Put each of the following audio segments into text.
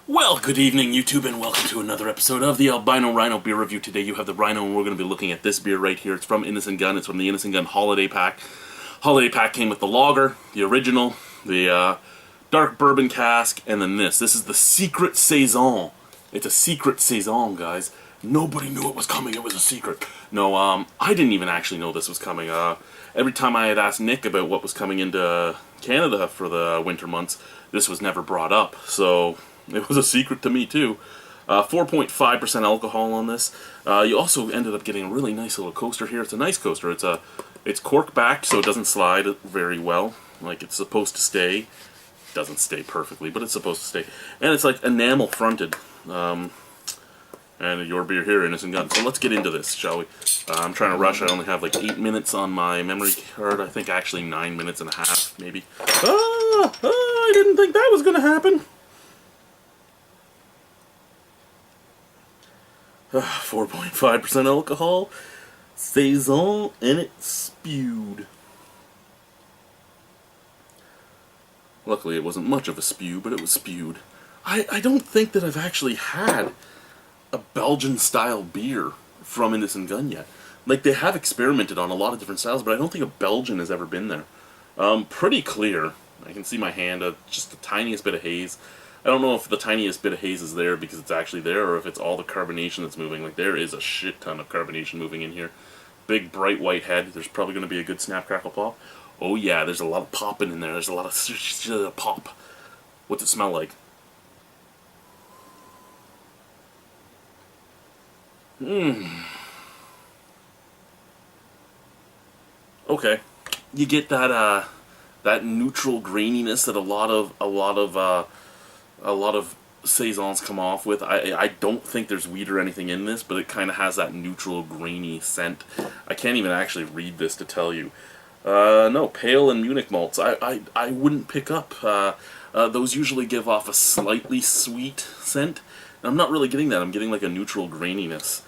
Well, good evening, YouTube, and welcome to another episode of the Albino Rhino beer review. Today you have the Rhino, and we're going to be looking at this beer right here. It's from Innis and Gunn. It's from the Innis and Gunn Holiday Pack. Holiday Pack came with the lager, the original, the dark bourbon cask, and then this. This is the Secret Saison. It's a Secret Saison, guys. Nobody knew it was coming. It was a secret. No, I didn't even actually know this was coming. Every time I had asked Nick about what was coming into Canada for the winter months, this was never brought up. So it was a secret to me, too. 4.5% alcohol on this. You also ended up getting a really nice little coaster here. It's a nice coaster. It's cork-backed, so it doesn't slide very well, like it's supposed to stay. It doesn't stay perfectly, but it's supposed to stay. And it's like enamel-fronted. And your beer here, Innis and Gunn. So let's get into this, shall we? I'm trying to rush. I only have like 8 minutes on my memory card. I think actually 9 minutes and a half, maybe. I didn't think that was going to happen. 4.5% alcohol, Saison, and it spewed. Luckily it wasn't much of a spew, but it was spewed. I don't think that I've actually had a Belgian-style beer from Innis and Gunn yet. Like, they have experimented on a lot of different styles, but I don't think a Belgian has ever been there. Pretty clear. I can see my hand, just the tiniest bit of haze. I don't know if the tiniest bit of haze is there because it's actually there, or if it's all the carbonation that's moving. Like, there is a shit ton of carbonation moving in here. Big, bright white head. There's probably going to be a good snap, crackle, pop. Oh yeah, there's a lot of popping in there. There's a lot of pop. What's it smell like? Okay. You get that that neutral graininess that a lot of saisons come off with. I don't think there's wheat or anything in this, but it kind of has that neutral grainy scent. I can't even actually read this to tell you. No, pale and Munich malts. I wouldn't pick up. Those usually give off a slightly sweet scent. I'm not really getting that. I'm getting like a neutral graininess.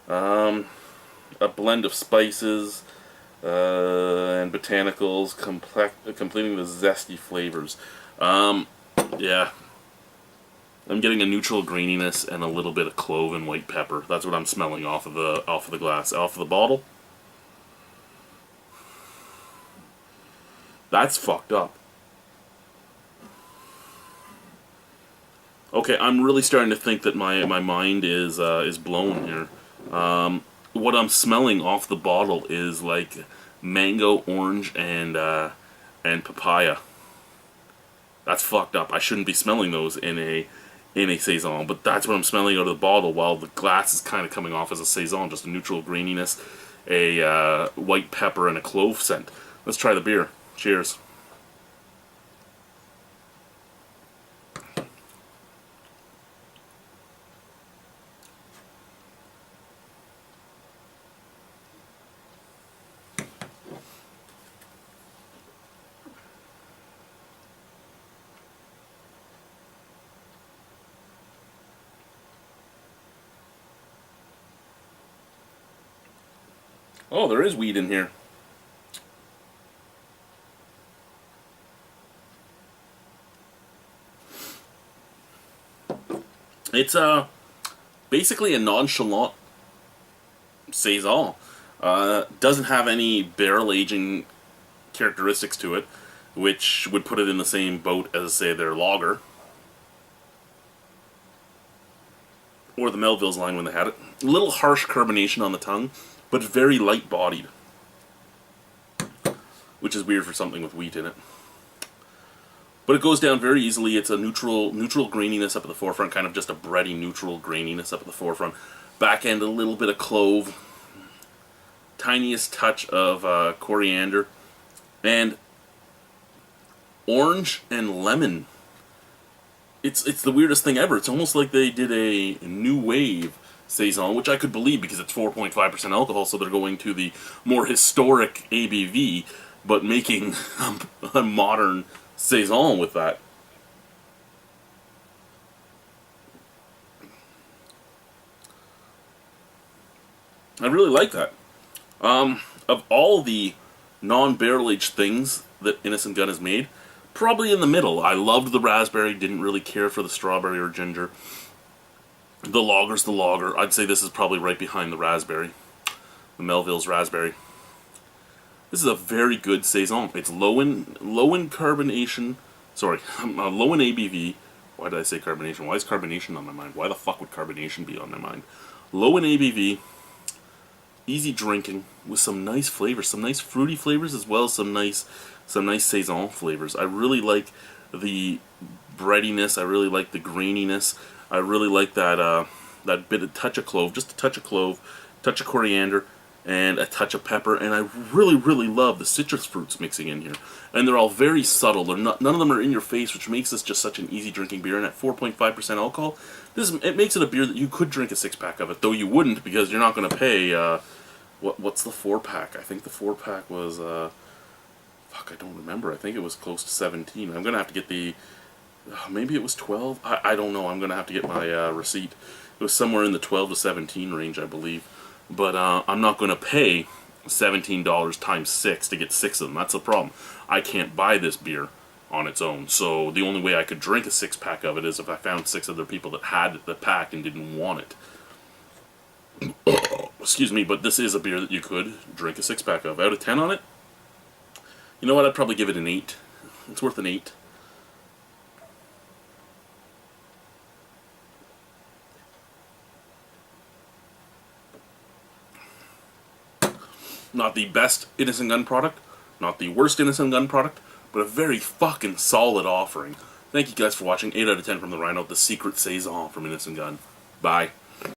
A blend of spices and botanicals completing the zesty flavors. Yeah. I'm getting a neutral graininess and a little bit of clove and white pepper. That's what I'm smelling off of the glass. Off of the bottle. That's fucked up. Okay, I'm really starting to think that my mind is blown here. What I'm smelling off the bottle is like mango, orange, and papaya. That's fucked up. I shouldn't be smelling those in a saison, but that's what I'm smelling out of the bottle. While the glass is kind of coming off as a saison, just a neutral graininess, a white pepper, and a clove scent. Let's try the beer. Cheers. Oh, there is weed in here. It's basically a nonchalant saison. Doesn't have any barrel aging characteristics to it, which would put it in the same boat as, say, their lager or the Melville's line when they had it. A little harsh carbonation on the tongue, but very light bodied, which is weird for something with wheat in it. But it goes down very easily. It's a neutral graininess up at the forefront, kind of just a bready neutral graininess up at the forefront. Back end, a little bit of clove, tiniest touch of coriander, and orange and lemon. It's the weirdest thing ever. It's almost like they did a new wave saison, which I could believe because it's 4.5% alcohol, so they're going to the more historic ABV, but making a modern saison with that. I really like that. Of all the non-barrel aged things that Innis and Gunn has made, Probably in the middle. I loved the raspberry, didn't really care for the strawberry or ginger. The lager's the lager. I'd say this is probably right behind the raspberry. The Melville's raspberry. This is a very good Saison. It's low in carbonation. Sorry, low in ABV. Why did I say carbonation? Why is carbonation on my mind? Why the fuck would carbonation be on my mind? Low in ABV. Easy drinking with some nice flavors, some nice fruity flavors, as well as some nice Saison flavors. I really like the breadiness. I really like the graininess. I really like that that bit of touch of clove, just a touch of clove, touch of coriander, and a touch of pepper. And I really love the citrus fruits mixing in here. And they're all very subtle. They're not, none of them are in your face, which makes this just such an easy drinking beer. And at 4.5% alcohol, it makes it a beer that you could drink a 6-pack of it, though you wouldn't, because you're not going to pay. What's the 4-pack? I think the 4-pack was fuck, I don't remember. I think it was close to 17. I'm gonna have to get the maybe it was 12. I don't know. I'm gonna have to get my receipt. It was somewhere in the 12 to 17 range, I believe. But I'm not gonna pay $17 times 6 to get 6 of them. That's the problem. I can't buy this beer on its own. So the only way I could drink a 6-pack of it is if I found 6 other people that had the pack and didn't want it. Excuse me, but this is a beer that you could drink a 6-pack of. Out of 10 on it, you know what? I'd probably give it an 8. It's worth an 8. Not the best Innis and Gunn product, not the worst Innis and Gunn product, but a very fucking solid offering. Thank you guys for watching. 8 out of 10 from the Rhino, the secret Saison from Innis and Gunn. Bye.